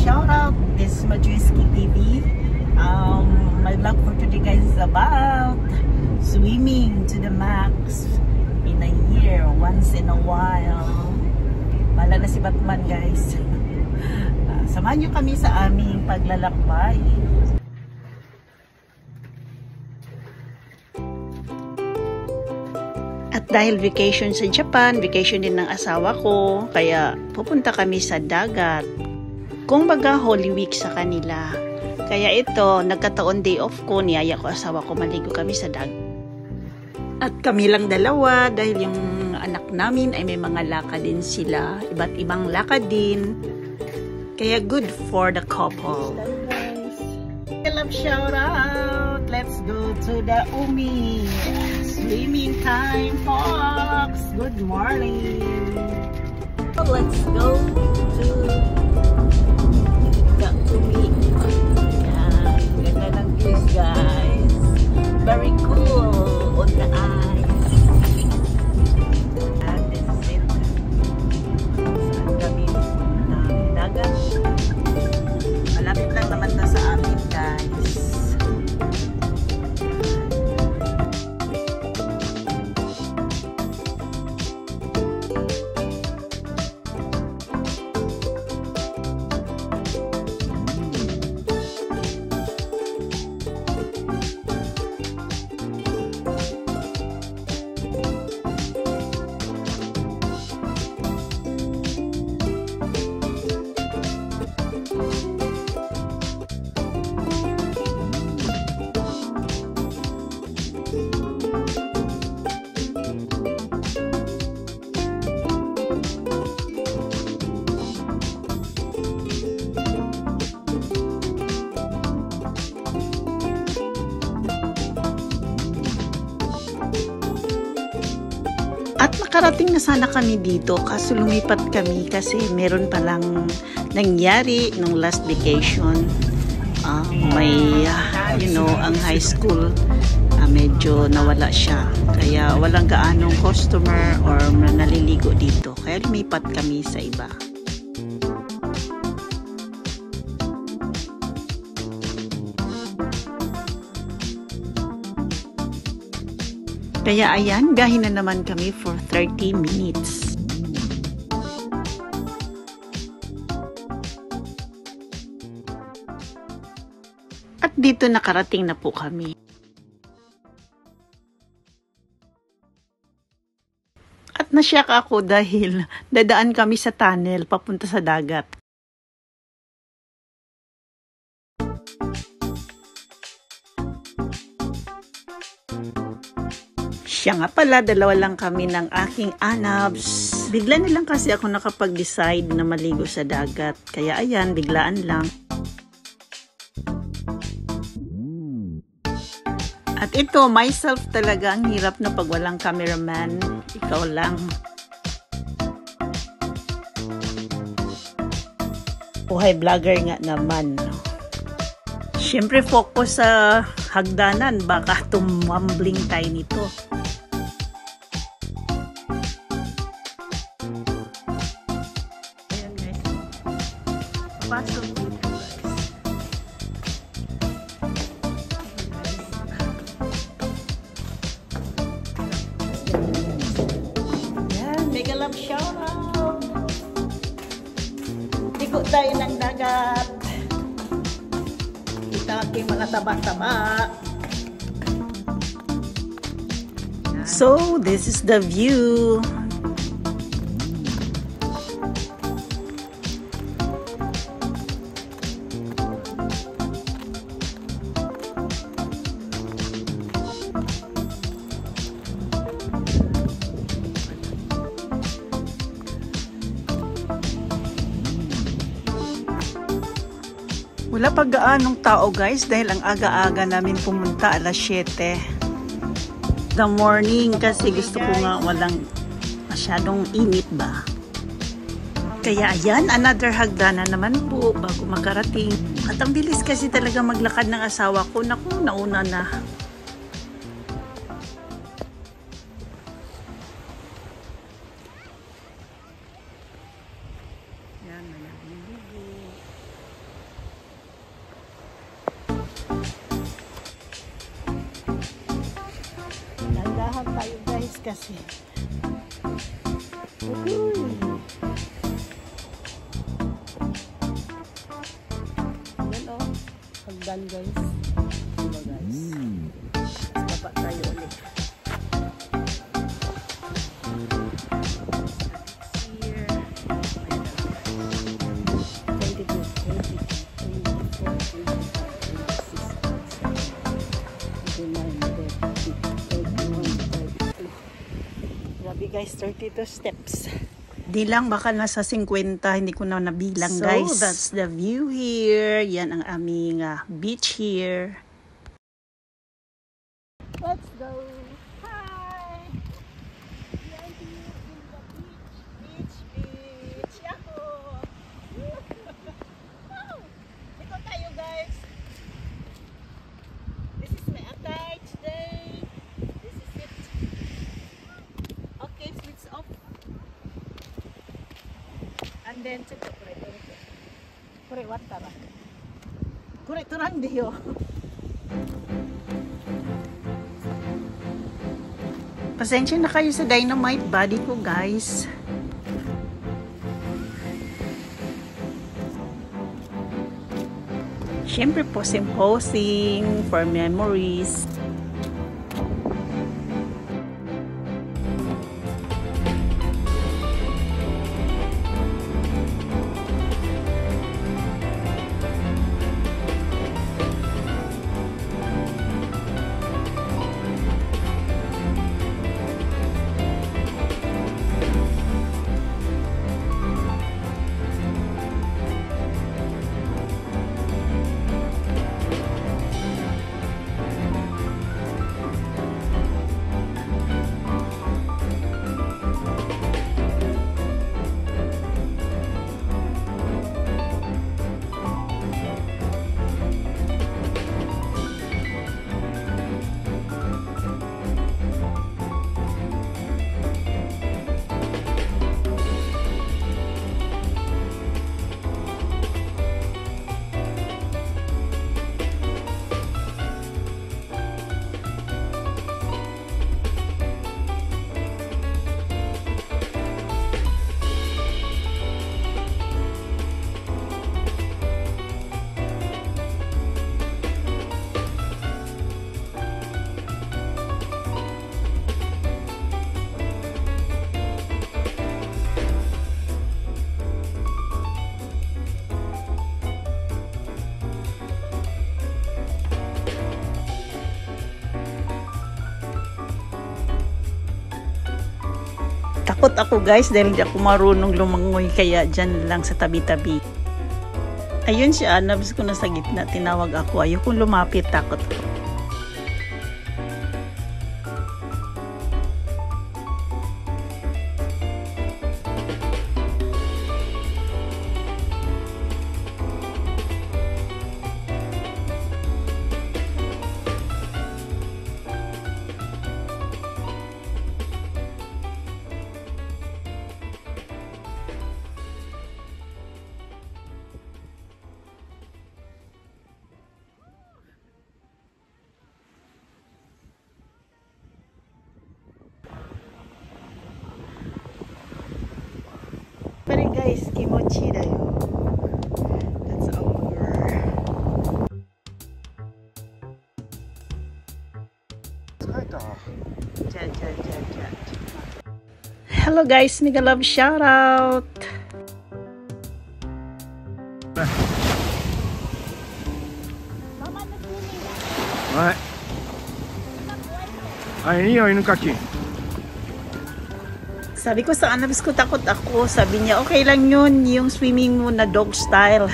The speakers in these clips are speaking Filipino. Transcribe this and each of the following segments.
shout out. This is Majuski TV. My vlog for today guys is about swimming to the max in a year, once in a while. Bala na si Batman guys. Samahan nyo kami sa aming paglalakbay. At dahil vacation sa Japan, vacation din ng asawa ko, kaya pupunta kami sa dagat. Kung baga Holy Week sa kanila. Kaya ito, nagkataon day off ko, niyaya ko asawa ko, maligo kami sa dagat. At kami lang dalawa, dahil yung anak namin ay may mga lakad din sila, iba't ibang lakad din. Kaya good for the couple. I love shout out. Let's go to the Umi. Swimming time, folks. Good morning. Let's go to the Umi. Yan. Ganda ng views, guys. Very cool on the ice. And this is it. Saan kami? Dagat. Malapit lang naman na sa amin, guys. At nakarating na sana kami dito kaso lumipat kami kasi meron palang nangyari nung last vacation. Ang high school medyo nawala siya. Kaya walang gaanong customer or naliligo dito. Kaya lumipat kami sa iba. Kaya ayan, gahin na naman kami for 30 minutes. At dito nakarating na po kami. At nasyak ako dahil dadaan kami sa tunnel papunta sa dagat. Siya nga pala, dalawa lang kami ng aking anabs. Bigla na lang kasi ako nakapag-decide na maligo sa dagat. Kaya ayan, biglaan lang. At ito, myself talaga, ang hirap na pag walang cameraman. Ikaw lang. Buhay vlogger nga naman. Siyempre focus sa hagdanan, baka tumambling tayo nito. Pasok dito guys. Yan, mega love shout out. Tigo tayo ng dagat. Kita aking mga taba-taba. So, this is the view. Wala pa gaanong tao guys dahil ang aga-aga namin pumunta alas 7 the morning kasi gusto ko nga walang masyadong init ba. Kaya ayan, another hagdanan naman po bago makarating. At ang bilis kasi talaga maglakad ng asawa ko. Naku, nauna na. Yan, malabing ligo. kasi. Uy. Yan o. Hagdan guys. Diba guys? Baba tayo ulit. Here. 22, 23, 24, 25, 26, grabe guys, 32 steps. Di lang, baka nasa 50, hindi ko na nabilang guys. So, that's the view here. Yan ang aming beach here. Let's go! Hi! We are here in the beach. Yahoo! Wow! Ito tayo guys. This is my attire today. This is it. Okay, switch off. And then, check it. Kure, what tara? Kure, turang diyo. Pasensya na kayo sa dynamite body ko guys. Siyempre posing for memories. Takot ako guys dahil di ako marunong lumangoy, kaya dyan lang sa tabi-tabi. Ayun siya, nabis ko na sa gitna, tinawag ako. Ayokong lumapit, takot ako. Pero guys, kimochi da yo. That's over. Hello guys, mega love shout out. Ay. Ay, niyo inu kaki. Sabi ko sa anabis ko, takot ako. Sabi niya, okay lang yun, yung swimming mo na dog style.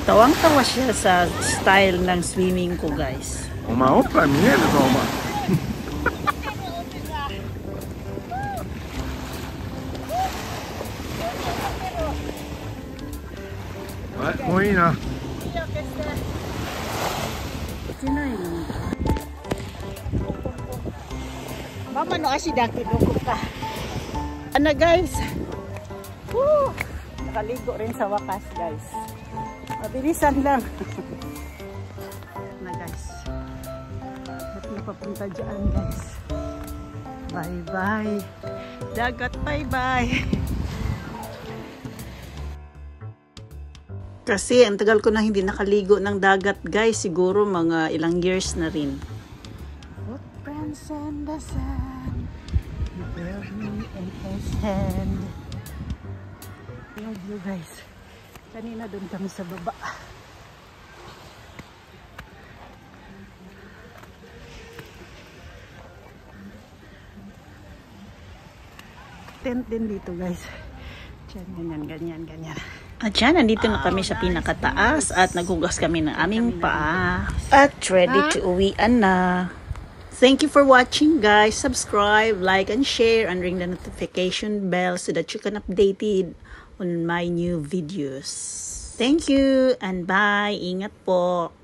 Tawang-tawa siya sa style ng swimming ko, guys. Opa, mineiro ka, oma. Moいいな。Mama no asi daki doko ka. Ano guys? Woo! Nakaligo rin sa wakas, guys. Mabilisan lang. Na, guys. At napapunta dyan, guys. Bye-bye. Dagat, bye-bye. Kasi ang tagal ko na hindi nakaligo ng dagat, guys. Siguro mga ilang years na rin. Footprints in the sand. You build me in his hand. Yung view, guys. Kanina doon kami sa baba. Tent din dito, guys. Diyan, ganyan. At dyan, nandito na kami sa pinakataas at naghugas kami ng aming paa. At ready to uwian na. Thank you for watching, guys. Subscribe, like, and share, and ring the notification bell so that you can updated on my new videos. Thank you and bye. Ingat po.